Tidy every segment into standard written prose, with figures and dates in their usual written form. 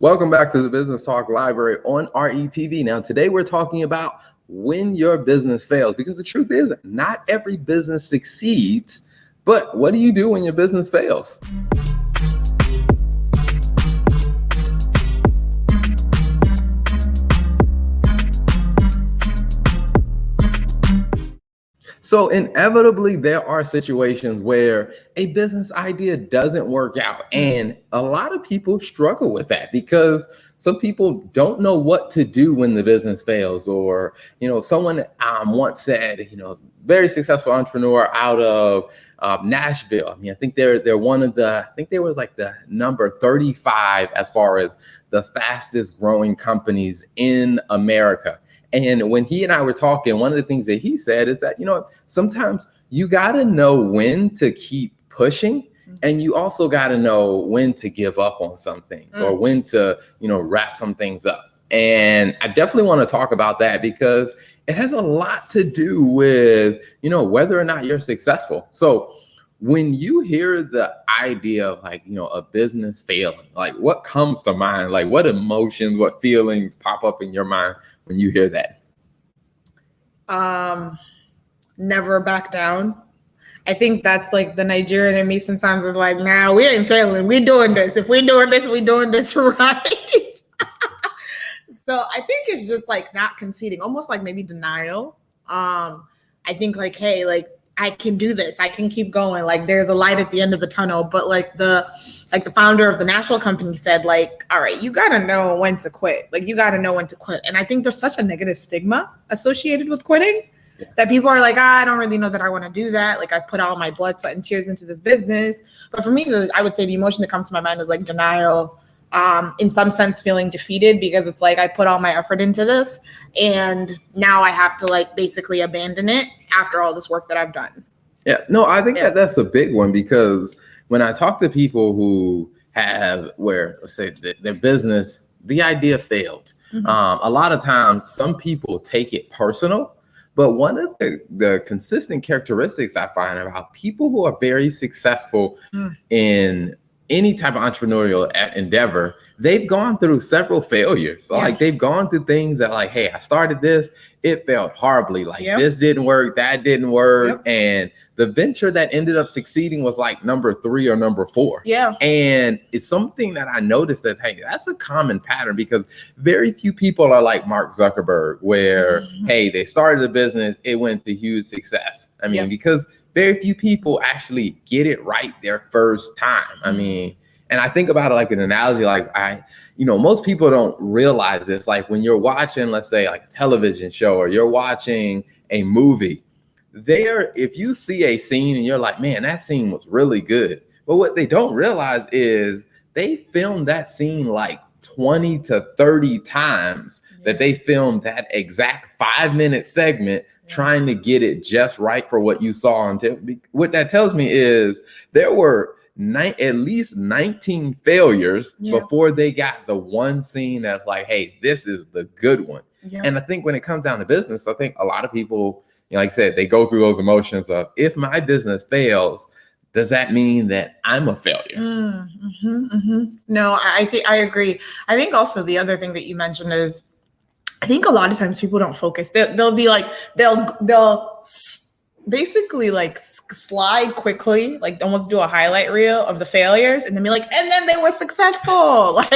Welcome back to the Business Talk Library on RETV. Now, today we're talking about when your business fails, because the truth is not every business succeeds, but what do you do when your business fails? So inevitably, there are situations where a business idea doesn't work out. And a lot of people struggle with that because some people don't know what to do when the business fails. Or, someone once said, very successful entrepreneur out of Nashville. I mean, I think they're one of the, I think they was like the number 35 as far as the fastest growing companies in America. And when he and I were talking, one of the things that he said is that, sometimes you got to know when to keep pushing, and you also got to know when to give up on something or when to, wrap some things up. And I definitely want to talk about that because it has a lot to do with, whether or not you're successful. So when you hear the idea of a business failing, like what comes to mind? Like what emotions, what feelings pop up in your mind when you hear that? Never back down. I think that's like the Nigerian in me sometimes is like, nah, we ain't failing. We're doing this. If we're doing this, we're doing this right. So I think it's just like not conceding, almost like maybe denial. I think like, hey, like I can do this. I can keep going. Like there's a light at the end of the tunnel. But like the founder of the Nashville company said, like, all right, you got to know when to quit. Like you got to know when to quit. And I think there's such a negative stigma associated with quitting that people are like, I don't really know that I want to do that. Like I put all my blood, sweat, and tears into this business. But for me, I would say the emotion that comes to my mind is like denial, in some sense feeling defeated because it's like I put all my effort into this and now I have to like basically abandon it after all this work that I've done. Yeah, no, I think that's a big one because when I talk to people who have where, let's say, their business, the idea failed, a lot of times some people take it personal. But one of the consistent characteristics I find about people who are very successful in any type of entrepreneurial endeavor, they've gone through several failures. So like they've gone through things that like, hey, I started this, it failed horribly. Like this didn't work, that didn't work. And the venture that ended up succeeding was like number 3 or number 4. Yeah. And it's something that I noticed that, hey, that's a common pattern because very few people are like Mark Zuckerberg where, hey, they started a business, it went to huge success. I mean, because very few people actually get it right their first time. I mean, and I think about it like an analogy, like most people don't realize this. Like when you're watching, let's say like a television show or you're watching a movie, if you see a scene and you're like, man, that scene was really good. But what they don't realize is they filmed that scene like 20 to 30 times that they filmed that exact 5-minute segment trying to get it just right for what you saw on TV. What that tells me is there were at least 19 failures before they got the one scene that's like, hey, this is the good one. And I think when it comes down to business, I think a lot of people, like I said, they go through those emotions of if my business fails, does that mean that I'm a failure? No, I think I agree. I think also the other thing that you mentioned is I think a lot of times people don't focus. They'll be like, they'll basically like slide quickly, like almost do a highlight reel of the failures and then be like, and then they were successful. Like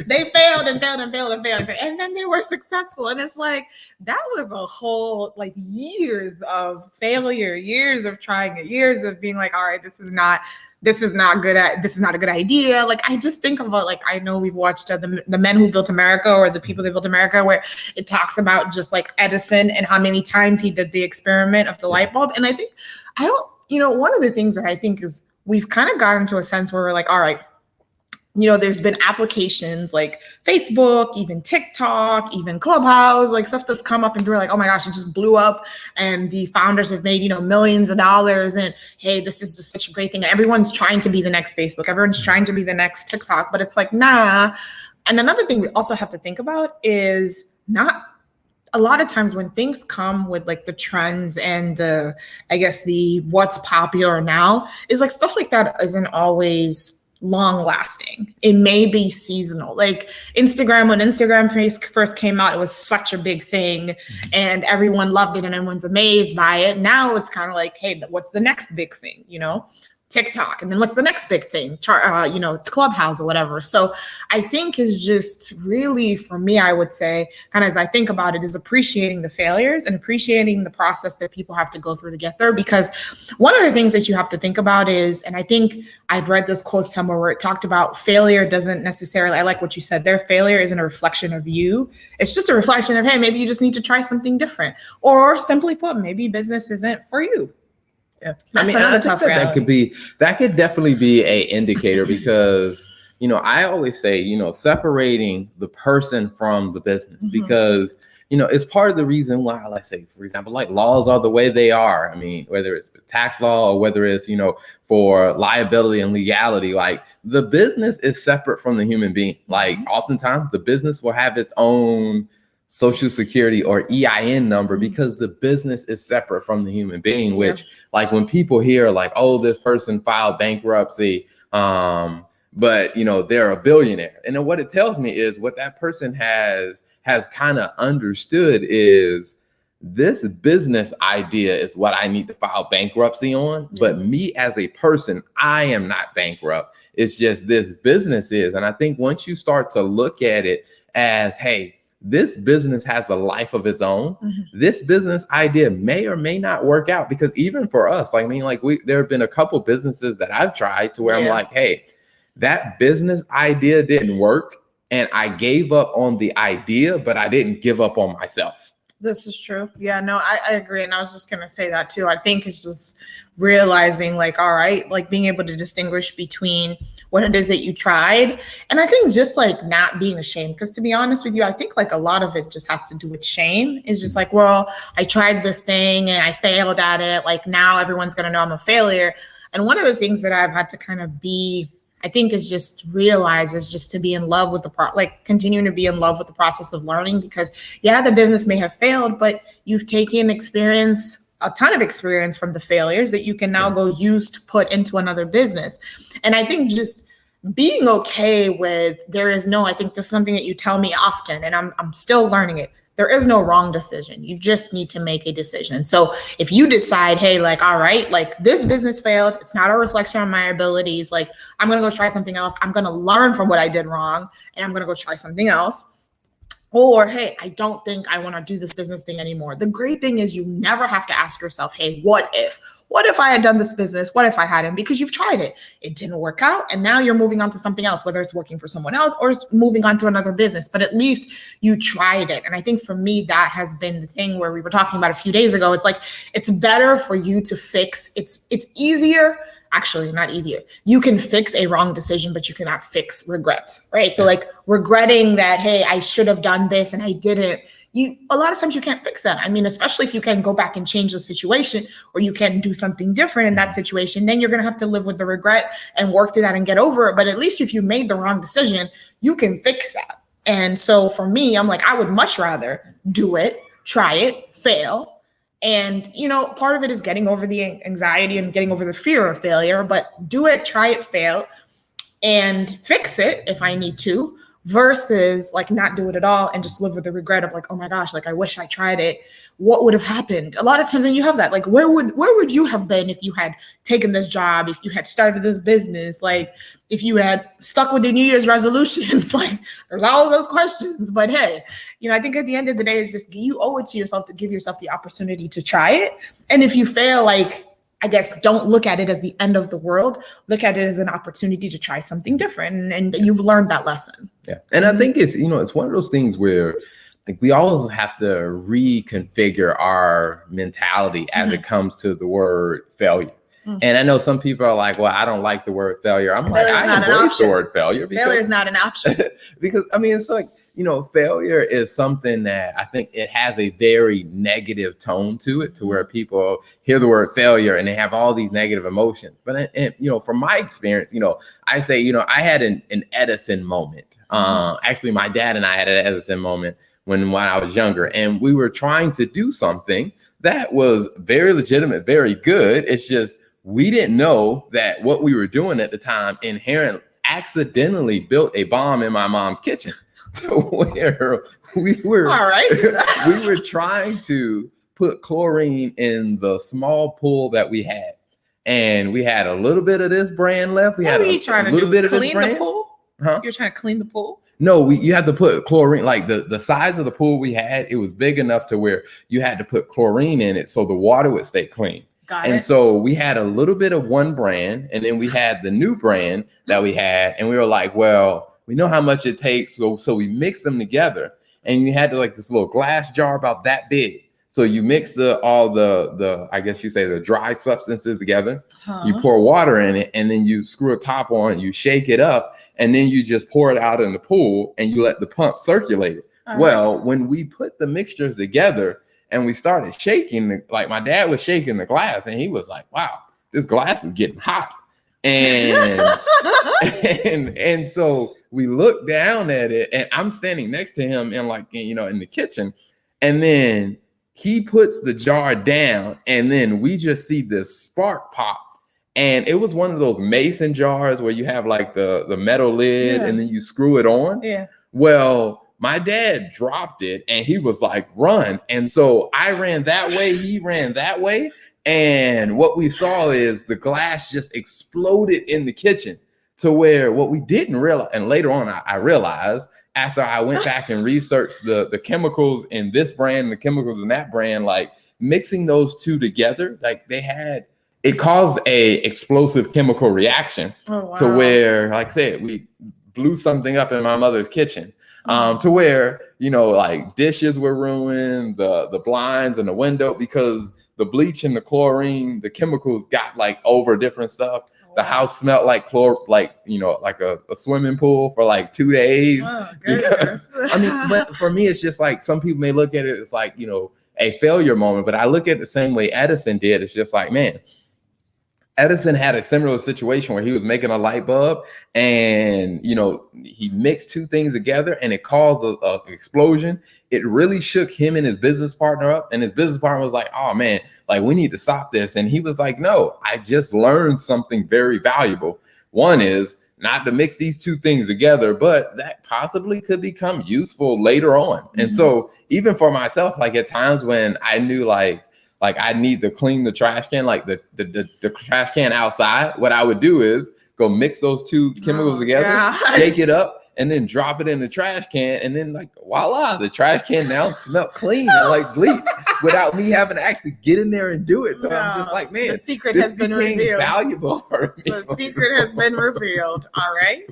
they failed and failed and failed and failed. And then they were successful. And it's like, that was a whole like years of failure, years of trying it, years of being like, all right, this is not a good idea. Like, I just think about, like, I know we've watched the Men Who Built America or The People That Built America, where it talks about just like Edison and how many times he did the experiment of the light bulb. And I think, one of the things that I think is we've kind of gotten to a sense where we're like, all right, there's been applications like Facebook, even TikTok, even Clubhouse, like stuff that's come up and we're like, oh my gosh, it just blew up. And the founders have made, millions of dollars. And hey, this is just such a great thing. And everyone's trying to be the next Facebook. Everyone's trying to be the next TikTok, but it's like, nah. And another thing we also have to think about is not a lot of times when things come with like the trends and the what's popular now is like stuff like that isn't always long lasting. It may be seasonal. Like Instagram, when Instagram first came out, it was such a big thing and everyone loved it and everyone's amazed by it. Now it's kind of like, hey, what's the next big thing, you know? TikTok, and then what's the next big thing? You know, Clubhouse or whatever. So I think is just really, for me, I would say, kind of as I think about it, is appreciating the failures and appreciating the process that people have to go through to get there. Because one of the things that you have to think about is, and I think I've read this quote somewhere where it talked about failure doesn't necessarily, I like what you said, their failure isn't a reflection of you. It's just a reflection of, hey, maybe you just need to try something different. Or simply put, maybe business isn't for you. Yeah. I mean, I think that could definitely be a indicator because, you know, I always say, you know, separating the person from the business because, you know, it's part of the reason why, like say, for example, like laws are the way they are. I mean, whether it's tax law or whether it's, you know, for liability and legality, like the business is separate from the human being. Like oftentimes the business will have its own Social Security or EIN number because the business is separate from the human being, which like when people hear like, oh, this person filed bankruptcy, but you know, they're a billionaire. And then what it tells me is what that person has kind of understood is this business idea is what I need to file bankruptcy on. But me as a person, I am not bankrupt. It's just this business is. And I think once you start to look at it as, hey, this business has a life of its own. This business idea may or may not work out because even for us, like, I mean, like there have been a couple businesses that I've tried to where I'm like, hey, that business idea didn't work. And I gave up on the idea, but I didn't give up on myself. This is true. Yeah, no, I agree. And I was just going to say that too. I think it's just realizing like, all right, like being able to distinguish between what it is that you tried. And I think just like not being ashamed, because to be honest with you, I think like a lot of it just has to do with shame. It's just like, well, I tried this thing and I failed at it. Like now everyone's going to know I'm a failure. And one of the things that I've had to kind of be, I think is just realize is just to be in love with continuing to be in love with the process of learning, because yeah, the business may have failed, but you've taken a ton of experience from the failures that you can now go use to put into another business. And I think just being okay with I think this is something that you tell me often, and I'm still learning it. There is no wrong decision. You just need to make a decision. So if you decide, hey, like, all right, like this business failed, it's not a reflection on my abilities. Like I'm going to go try something else. I'm going to learn from what I did wrong and I'm going to go try something else. Or, hey, I don't think I want to do this business thing anymore. The great thing is you never have to ask yourself, hey, what if? What if I had done this business? What if I hadn't? Because you've tried it. It didn't work out. And now you're moving on to something else, whether it's working for someone else or it's moving on to another business. But at least you tried it. And I think for me, that has been the thing where we were talking about a few days ago. It's like, it's better for you to fix. It's easier. Actually, not easier. You can fix a wrong decision, but you cannot fix regret, right? So like regretting that, hey, I should have done this and I didn't. A lot of times you can't fix that. I mean, especially if you can go back and change the situation or you can do something different in that situation, then you're going to have to live with the regret and work through that and get over it. But at least if you made the wrong decision, you can fix that. And so for me, I'm like, I would much rather do it, try it, fail. And, you know, part of it is getting over the anxiety and getting over the fear of failure, but do it, try it, fail, and fix it if I need to, versus like not do it at all and just live with the regret of like, oh my gosh, like I wish I tried it. What would have happened? A lot of times when you have that, like where would you have been if you had taken this job, if you had started this business, like if you had stuck with your New Year's resolutions? Like there's all of those questions. But hey, you know, I think at the end of the day, it's just you owe it to yourself to give yourself the opportunity to try it. And if you fail, like, I guess don't look at it as the end of the world. Look at it as an opportunity to try something different. And you've learned that lesson. Yeah. And I think it's, you know, it's one of those things where like we always have to reconfigure our mentality as it comes to the word failure. And I know some people are like, well, I don't like the word failure. I'm like, I embrace the word failure. Failure is not an option. Because I mean, it's like, you know, failure is something that I think it has a very negative tone to it, to where people hear the word failure and they have all these negative emotions. But, you know, from my experience, you know, I say, you know, I had an Edison moment. Actually, my dad and I had an Edison moment when I was younger, and we were trying to do something that was very legitimate, very good. It's just we didn't know that what we were doing at the time accidentally built a bomb in my mom's kitchen. So where we were, all right, we were trying to put chlorine in the small pool that we had. And we had a little bit of this brand left. We what had are you trying a to little do? bit of Clean this brand. the pool? Huh? You're trying to clean the pool? No, you had to put chlorine, like the size of the pool we had, it was big enough to where you had to put chlorine in it so the water would stay clean. Got and it. So we had a little bit of one brand, and then we had the new brand that we had, and we were like, well, we know how much it takes, so we mixed them together, and you had to like this little glass jar about that big. So you mix all the I guess you say the dry substances together. You pour water in it, and then you screw a top on, you shake it up, and then you just pour it out in the pool, and you let the pump circulate it. Well, when we put the mixtures together and we started shaking, like my dad was shaking the glass, and he was like, "Wow, this glass is getting hot." And and so we looked down at it, and I'm standing next to him in in the kitchen, and then he puts the jar down, and then we just see this spark pop. And it was one of those mason jars where you have like the metal lid and then you screw it on. Yeah. Well, my dad dropped it and he was like, run. And so I ran that way, he ran that way. And what we saw is the glass just exploded in the kitchen, to where what we didn't realize, and later on I realized, after I went back and researched the chemicals in this brand and the chemicals in that brand, like mixing those two together, like it caused a explosive chemical reaction. Oh, wow. To where, like I said, we blew something up in my mother's kitchen, to where, like dishes were ruined, the blinds and the window, because the bleach and the chlorine, the chemicals got like over different stuff. The house smelled like like a swimming pool for like 2 days. Oh, because, but for me, it's just like some people may look at it as like, a failure moment, but I look at it the same way Edison did. It's just like, man, Edison had a similar situation where he was making a light bulb, and he mixed two things together and it caused an explosion. It really shook him and his business partner up, and his business partner was like, oh man, like we need to stop this. And he was like, no, I just learned something very valuable. One is not to mix these two things together, but that possibly could become useful later on. Mm-hmm. And so even for myself, like at times when I knew like I need to clean the trash can, like the trash can outside, what I would do is go mix those two chemicals together, shake it up, and then drop it in the trash can. And then like, voila, the trash can now smelled clean and like bleach without me having to actually get in there and do it. So I'm just like, man, the secret has been revealed. Valuable for me. The secret has been revealed. All right.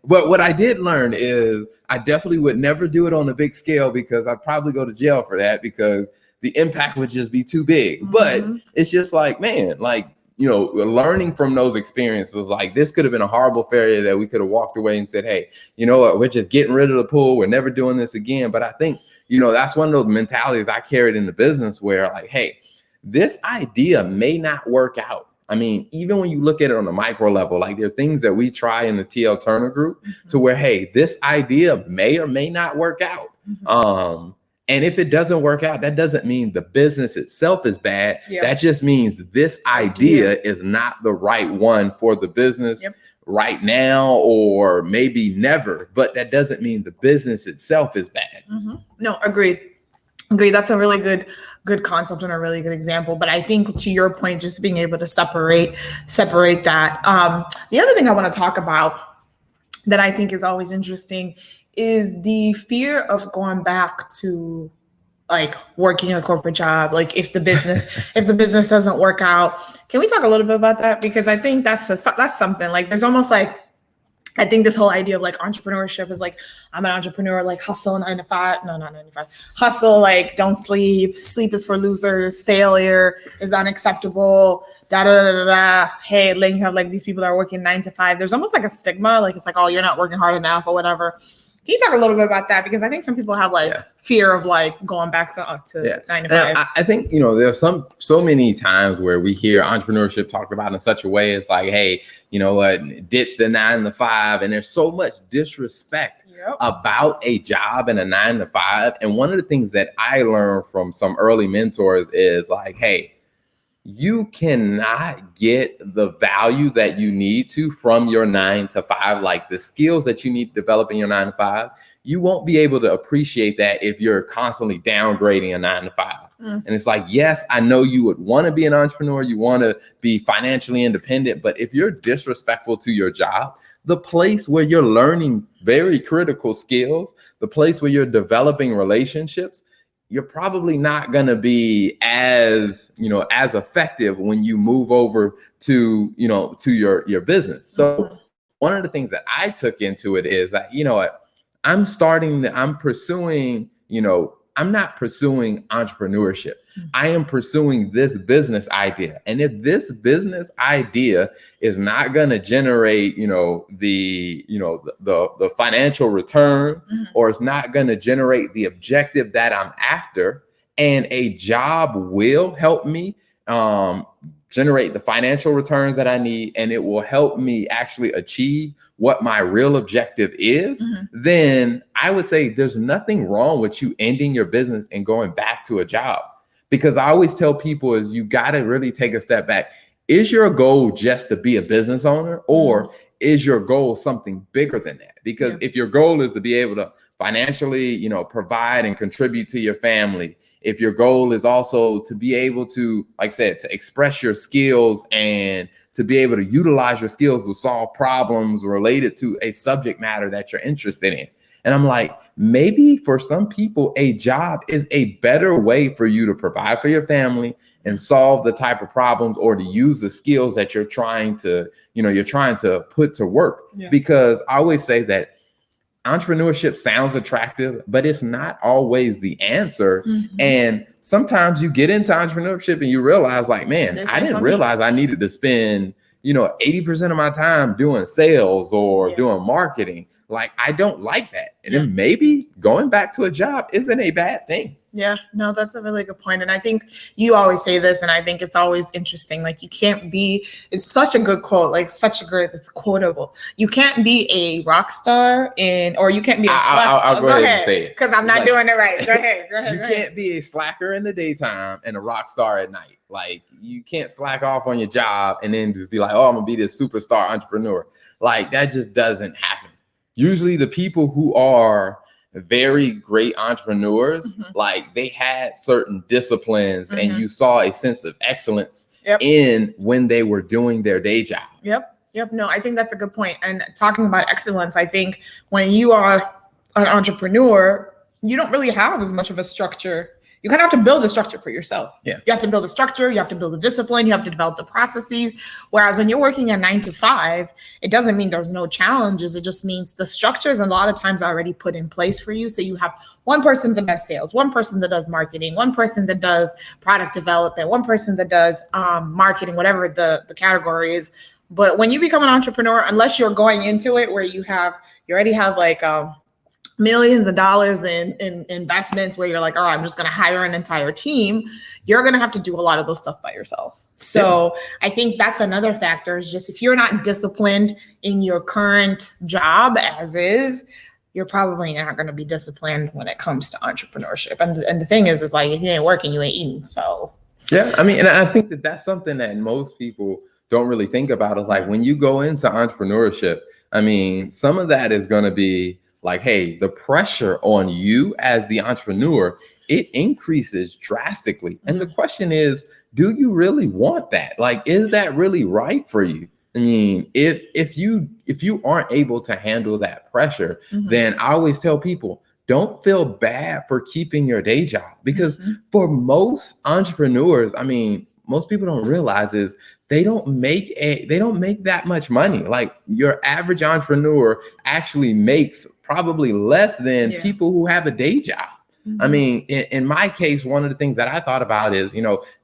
But what I did learn is I definitely would never do it on a big scale, because I'd probably go to jail for that, because the impact would just be too big. Mm-hmm. But it's just like, man, like, learning from those experiences, like this could have been a horrible failure that we could have walked away and said, hey, you know what, we're just getting rid of the pool. We're never doing this again. But I think, that's one of those mentalities I carried in the business where like, hey, this idea may not work out. I mean, even when you look at it on the micro level, like there are things that we try in the TL Turner group to where, hey, this idea may or may not work out. And if it doesn't work out, that doesn't mean the business itself is bad. Yep. That just means this idea is not the right one for the business right now, or maybe never. But that doesn't mean the business itself is bad. No, agreed. That's a really good concept and a really good example. But I think to your point, just being able to separate that. The other thing I want to talk about that I think is always interesting is the fear of going back to like working a corporate job. Like if the business doesn't work out, can we talk a little bit about that? Because I think that's something like, there's almost like, I think this whole idea of like entrepreneurship is like, I'm an entrepreneur, like hustle 9 to 5. No, not 9 to 5. Hustle, like don't sleep. Sleep is for losers. Failure is unacceptable. Da da da da da. Hey, then you have like these people that are working 9 to 5. There's almost like a stigma, like it's like, oh, you're not working hard enough or whatever. Can you talk a little bit about that? Because I think some people have like fear of like going back to 9 to 5. I think, there's so many times where we hear entrepreneurship talked about in such a way. It's like, hey, you know what, ditch the 9 to 5. And there's so much disrespect about a job and a 9 to 5. And one of the things that I learned from some early mentors is like, hey, you cannot get the value that you need to from your 9 to 5, like the skills that you need to develop in your 9 to 5. You won't be able to appreciate that if you're constantly downgrading a 9 to 5. And it's like, yes, I know you would want to be an entrepreneur. You want to be financially independent. But if you're disrespectful to your job, the place where you're learning very critical skills, the place where you're developing relationships, you're probably not going to be as, as effective when you move over to, to your business. So one of the things that I took into it is that, I'm pursuing, I'm not pursuing entrepreneurship. I am pursuing this business idea. And if this business idea is not going to generate, the financial return, or it's not going to generate the objective that I'm after, and a job will help me generate the financial returns that I need, and it will help me actually achieve what my real objective is, then I would say there's nothing wrong with you ending your business and going back to a job. Because I always tell people is you got to really take a step back. Is your goal just to be a business owner, or is your goal something bigger than that? Because if your goal is to be able to financially, provide and contribute to your family, if your goal is also to be able to, like I said, to express your skills and to be able to utilize your skills to solve problems related to a subject matter that you're interested in. And I'm like, maybe for some people, a job is a better way for you to provide for your family and solve the type of problems, or to use the skills that you're trying to put to work. Because I always say that entrepreneurship sounds attractive, but it's not always the answer. And sometimes you get into entrepreneurship and you realize, like, man, I didn't realize I needed to spend, 80% of my time doing sales or doing marketing. Like, I don't like that. And then maybe going back to a job isn't a bad thing. Yeah, no, that's a really good point. And I think you always say this, and I think it's always interesting. Like, you can't be, it's such a good quote, like it's quotable. You can't be a rock star or you can't be a slacker. I'll go ahead and say it. Because I'm not doing it right. Go ahead. You can't be a slacker in the daytime and a rock star at night. Like, you can't slack off on your job and then just be like, oh, I'm going to be this superstar entrepreneur. Like, that just doesn't happen. Usually the people who are very great entrepreneurs, like, they had certain disciplines and you saw a sense of excellence in when they were doing their day job. Yep. No, I think that's a good point. And talking about excellence, I think when you are an entrepreneur, you don't really have as much of a structure. You kind of have to build a structure for yourself. You have to build a structure, you have to build a discipline, you have to develop the processes. Whereas when you're working a 9 to 5, it doesn't mean there's no challenges. It just means the structures a lot of times are already put in place for you. So you have one person that does sales, one person that does marketing, one person that does product development, one person that does marketing, whatever the category is. But when you become an entrepreneur, unless you're going into it where you already have like millions of dollars in investments where you're like, oh, I'm just going to hire an entire team, you're going to have to do a lot of those stuff by yourself. So I think that's another factor, is just if you're not disciplined in your current job as is, you're probably not going to be disciplined when it comes to entrepreneurship. And the thing is like, if you ain't working, you ain't eating. So yeah, I mean, and I think that that's something that most people don't really think about, is like, when you go into entrepreneurship, I mean, some of that is going to be like, hey, the pressure on you as the entrepreneur, it increases drastically. And the question is, do you really want that? Like, is that really right for you? I mean, if you aren't able to handle that pressure, then I always tell people, don't feel bad for keeping your day job. Because for most entrepreneurs, I mean, most people don't realize is they don't make that much money. Like, your average entrepreneur actually makes probably less than people who have a day job. I mean, in my case, one of the things that I thought about is,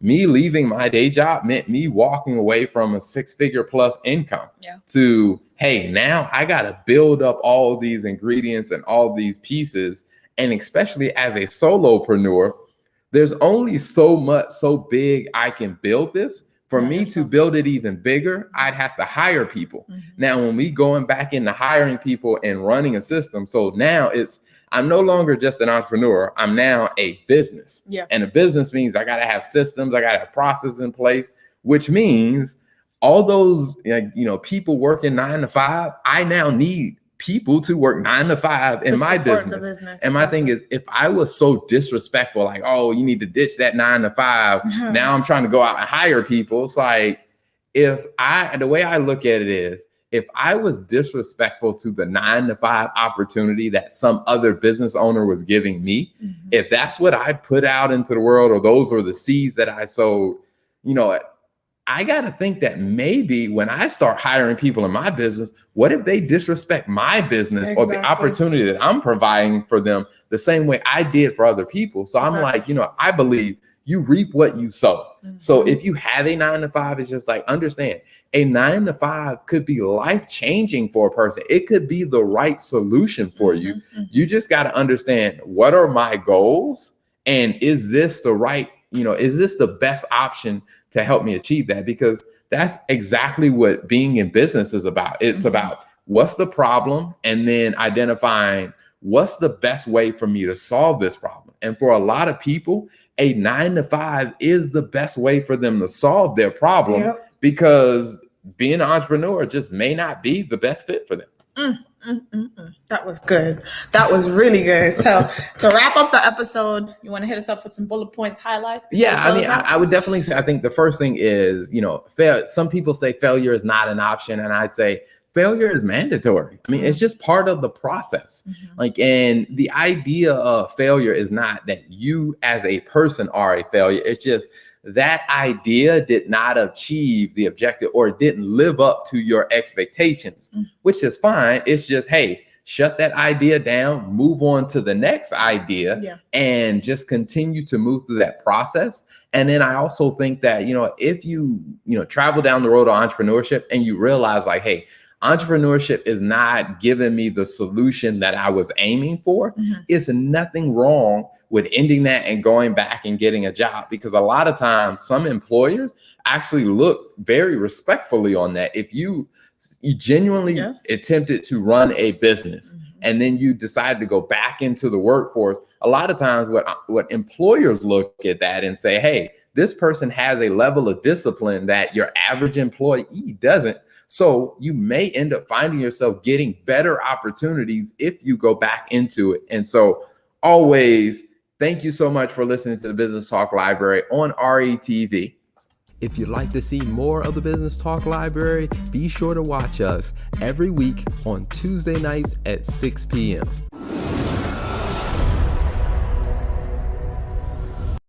me leaving my day job meant me walking away from a 6-figure plus income to, hey, now I got to build up all these ingredients and all these pieces. And especially as a solopreneur, there's only so big I can build this. For me to build it even bigger, I'd have to hire people. Now, when we going back into hiring people and running a system, so now I'm no longer just an entrepreneur. I'm now a business. Yeah. And a business means I got to have systems, I got to have processes in place, which means all those, people working 9 to 5, I now need people to work 9 to 5 in my business. And my thing is, if I was so disrespectful, like, oh, you need to ditch that 9 to 5. Now I'm trying to go out and hire people. It's like, the way I look at it is, if I was disrespectful to the 9 to 5 opportunity that some other business owner was giving me, if that's what I put out into the world, or those were the seeds that I sowed, I got to think that maybe when I start hiring people in my business, what if they disrespect my business or the opportunity that I'm providing for them the same way I did for other people? So I'm like, I believe you reap what you sow. So if you have a 9 to 5, it's just like, understand, a 9 to 5 could be life-changing for a person. It could be the right solution for you. You just got to understand, what are my goals? And is this the right, is this the best option to help me achieve that? Because that's exactly what being in business is about. It's about what's the problem, and then identifying what's the best way for me to solve this problem. And for a lot of people, a 9 to 5 is the best way for them to solve their problem, because being an entrepreneur just may not be the best fit for them. That was good. That was really good. So to wrap up the episode, you want to hit us up with some bullet points, highlights? Yeah, I would definitely say, I think the first thing is, some people say failure is not an option, and I'd say failure is mandatory. I mean, it's just part of the process. And the idea of failure is not that you as a person are a failure. It's just that idea did not achieve the objective, or didn't live up to your expectations, which is fine. It's just, hey, shut that idea down, move on to the next idea, and just continue to move through that process. And then I also think that, if you travel down the road of entrepreneurship and you realize, like, hey, entrepreneurship is not giving me the solution that I was aiming for, it's nothing wrong with ending that and going back and getting a job. Because a lot of times some employers actually look very respectfully on that. If you genuinely attempted to run a business and then you decide to go back into the workforce, a lot of times what employers look at that and say, hey, this person has a level of discipline that your average employee doesn't. So you may end up finding yourself getting better opportunities if you go back into it. And so always, thank you so much for listening to the Business Talk Library on RETV. If you'd like to see more of the Business Talk Library, be sure to watch us every week on Tuesday nights at 6 p.m.